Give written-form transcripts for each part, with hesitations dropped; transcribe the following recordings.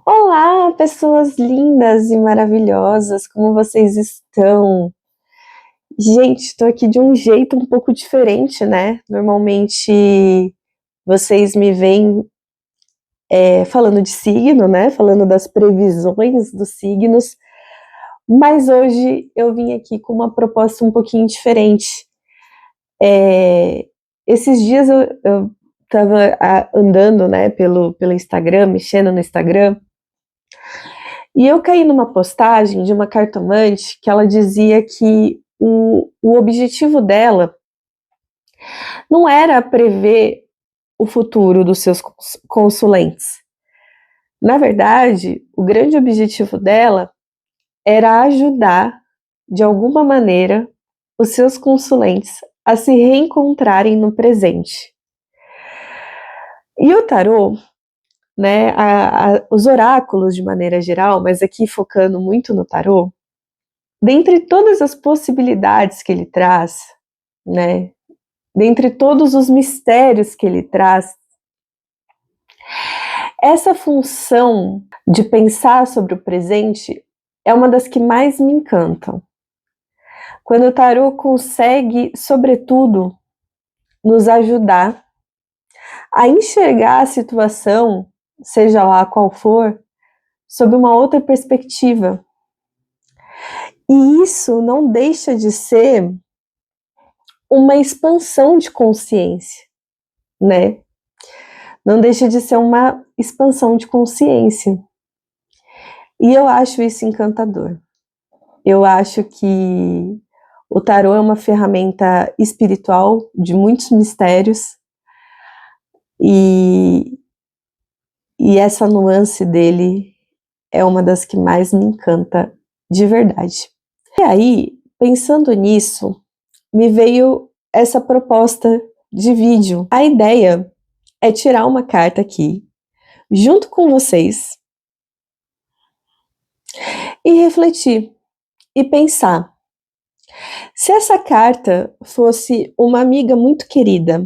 Olá, pessoas lindas e maravilhosas, como vocês estão? Gente, estou aqui de um jeito um pouco diferente, né? Normalmente vocês me veem falando de signo, né? Falando das previsões dos signos, mas hoje eu vim aqui com uma proposta um pouquinho diferente. Esses dias eu tava andando, né, pelo Instagram, mexendo no Instagram. E eu caí numa postagem de uma cartomante que ela dizia que o objetivo dela não era prever o futuro dos seus consulentes. Na verdade, o grande objetivo dela era ajudar, de alguma maneira, os seus consulentes a se reencontrarem no presente. E o tarô, né, os oráculos de maneira geral, mas aqui focando muito no tarô, dentre todas as possibilidades que ele traz, né, dentre todos os mistérios que ele traz, essa função de pensar sobre o presente é uma das que mais me encantam. Quando o tarô consegue, sobretudo, nos ajudar a enxergar a situação, seja lá qual for, sob uma outra perspectiva. E isso não deixa de ser uma expansão de consciência, né? Não deixa de ser uma expansão de consciência. E eu acho isso encantador. Eu acho que o tarô é uma ferramenta espiritual de muitos mistérios e essa nuance dele é uma das que mais me encanta de verdade. E aí, pensando nisso, me veio essa proposta de vídeo. A ideia é tirar uma carta aqui, junto com vocês, e refletir, e pensar. Se essa carta fosse uma amiga muito querida,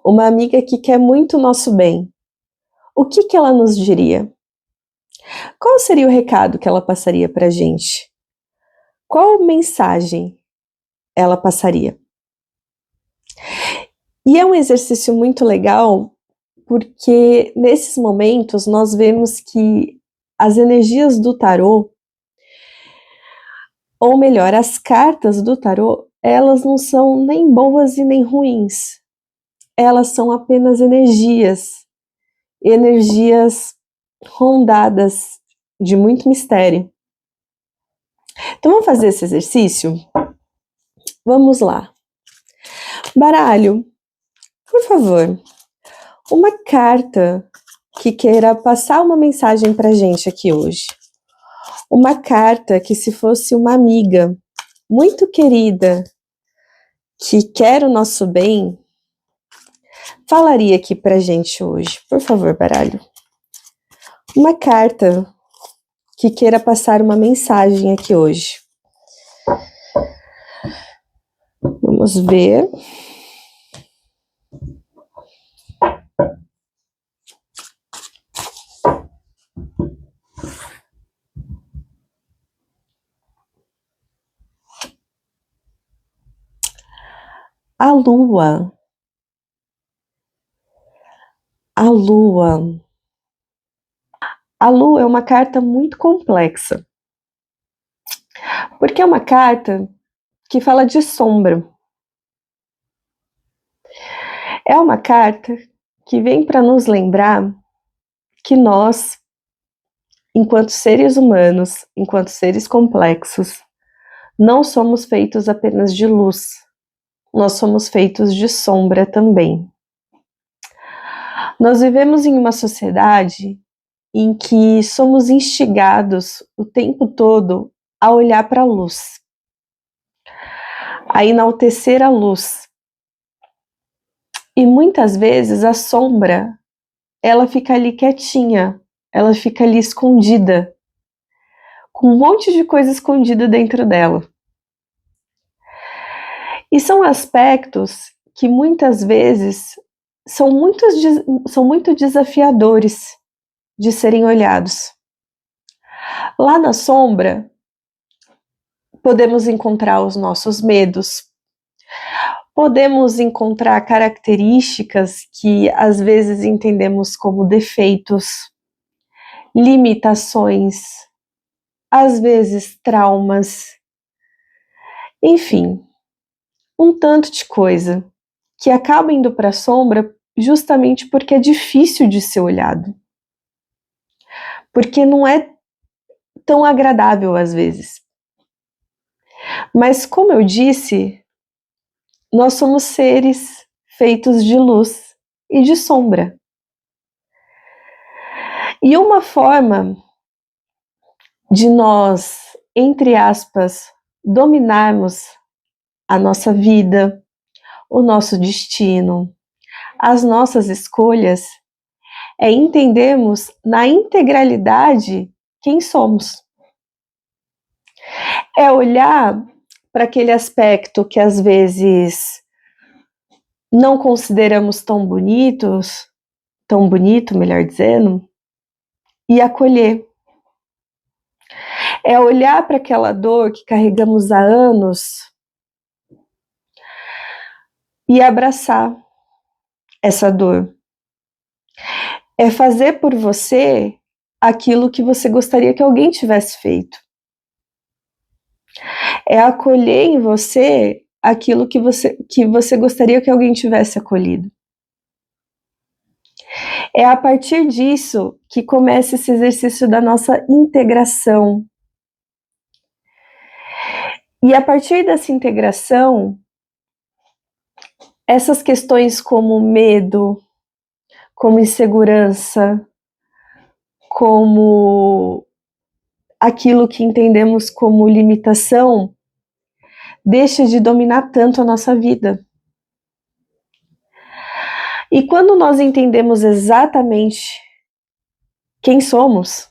uma amiga que quer muito o nosso bem, o que ela nos diria? Qual seria o recado que ela passaria para a gente? Qual mensagem ela passaria? E é um exercício muito legal, porque nesses momentos nós vemos que as energias do tarô, ou melhor, as cartas do tarô, elas não são nem boas e nem ruins. Elas são apenas energias, energias rondadas de muito mistério. Então vamos fazer esse exercício? Vamos lá. Baralho, por favor, uma carta que queira passar uma mensagem pra gente aqui hoje. Uma carta que, se fosse uma amiga muito querida, que quer o nosso bem, falaria aqui pra gente hoje. Por favor, baralho. Uma carta que queira passar uma mensagem aqui hoje. Vamos ver. A lua. A lua. A lua é uma carta muito complexa, porque é uma carta que fala de sombra. É uma carta que vem para nos lembrar que nós, enquanto seres humanos, enquanto seres complexos, não somos feitos apenas de luz, nós somos feitos de sombra também. Nós vivemos em uma sociedade em que somos instigados o tempo todo a olhar para a luz, a enaltecer a luz. E muitas vezes a sombra, ela fica ali quietinha, ela fica ali escondida, com um monte de coisa escondida dentro dela. E são aspectos que muitas vezes são muito desafiadores de serem olhados. Lá na sombra, podemos encontrar os nossos medos, podemos encontrar características que às vezes entendemos como defeitos, limitações, às vezes traumas, enfim, um tanto de coisa que acaba indo para a sombra justamente porque é difícil de ser olhado, porque não é tão agradável às vezes. Mas como eu disse, nós somos seres feitos de luz e de sombra. E uma forma de nós, entre aspas, dominarmos a nossa vida, o nosso destino, as nossas escolhas, é entendermos na integralidade quem somos. É olhar para aquele aspecto que às vezes não consideramos tão bonito, melhor dizendo, e acolher. É olhar para aquela dor que carregamos há anos e abraçar essa dor. É fazer por você aquilo que você gostaria que alguém tivesse feito. É acolher em você aquilo que você gostaria que alguém tivesse acolhido. É a partir disso que começa esse exercício da nossa integração. E a partir dessa integração, essas questões como medo, como insegurança, como aquilo que entendemos como limitação, deixa de dominar tanto a nossa vida. E quando nós entendemos exatamente quem somos,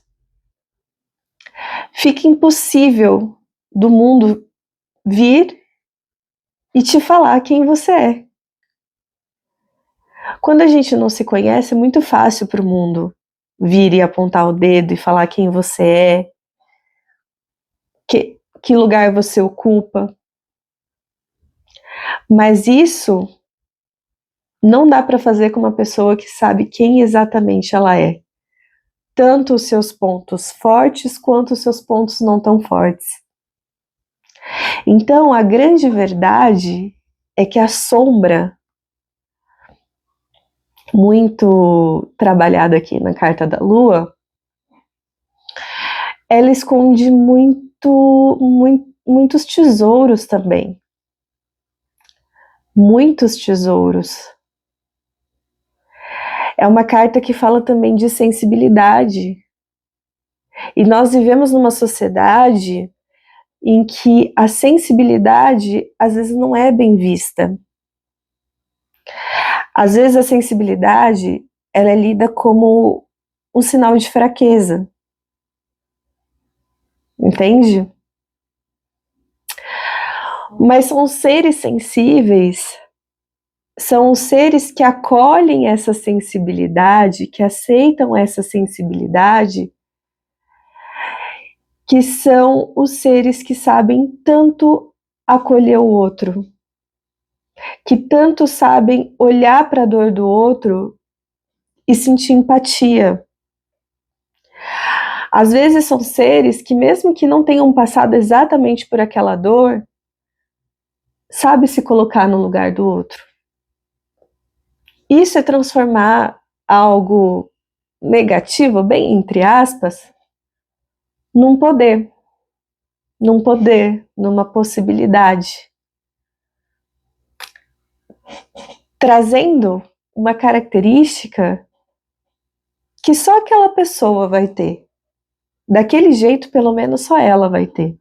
fica impossível do mundo vir e te falar quem você é. Quando a gente não se conhece, é muito fácil para o mundo vir e apontar o dedo e falar quem você é, que lugar você ocupa. Mas isso não dá para fazer com uma pessoa que sabe quem exatamente ela é. Tanto os seus pontos fortes quanto os seus pontos não tão fortes. Então, a grande verdade é que a sombra, muito trabalhada aqui na carta da Lua, ela esconde muitos tesouros também. Muitos tesouros. É uma carta que fala também de sensibilidade. E nós vivemos numa sociedade em que a sensibilidade às vezes não é bem vista. Às vezes a sensibilidade ela é lida como um sinal de fraqueza. Entende? Mas são seres sensíveis, são seres que acolhem essa sensibilidade, que aceitam essa sensibilidade, que são os seres que sabem tanto acolher o outro, que tanto sabem olhar para a dor do outro e sentir empatia. Às vezes são seres que, mesmo que não tenham passado exatamente por aquela dor, sabe se colocar no lugar do outro. Isso é transformar algo negativo, bem entre aspas, num poder, numa possibilidade. Trazendo uma característica que só aquela pessoa vai ter. Daquele jeito, pelo menos só ela vai ter.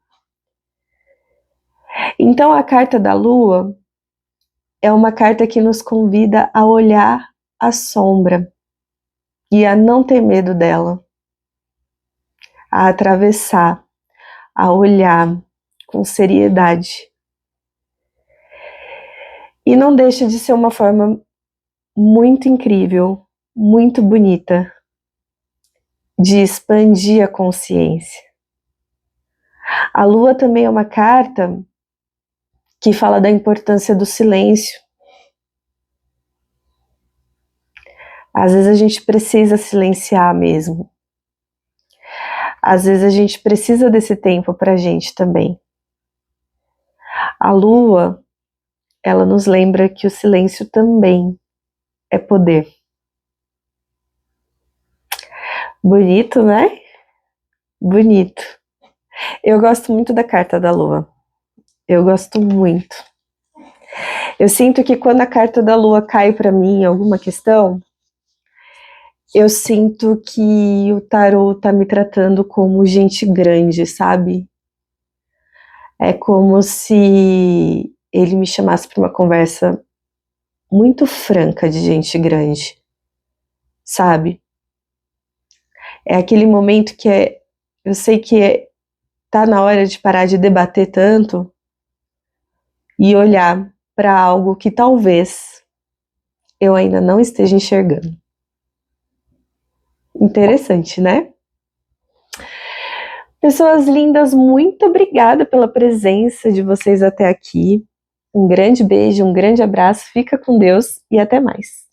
Então, a carta da Lua é uma carta que nos convida a olhar a sombra e a não ter medo dela, a atravessar, a olhar com seriedade. E não deixa de ser uma forma muito incrível, muito bonita de expandir a consciência. A lua também é uma carta que fala da importância do silêncio. Às vezes a gente precisa silenciar mesmo. Às vezes a gente precisa desse tempo pra gente também. A lua, ela nos lembra que o silêncio também é poder. Bonito, né? Bonito. Eu gosto muito da carta da lua. Eu gosto muito. Eu sinto que quando a carta da lua cai pra mim em alguma questão, eu sinto que o tarô tá me tratando como gente grande, sabe? É como se ele me chamasse para uma conversa muito franca de gente grande, sabe? É aquele momento que eu sei que tá na hora de parar de debater tanto e olhar para algo que talvez eu ainda não esteja enxergando. Interessante, né? Pessoas lindas, muito obrigada pela presença de vocês até aqui. Um grande beijo, um grande abraço, fica com Deus e até mais.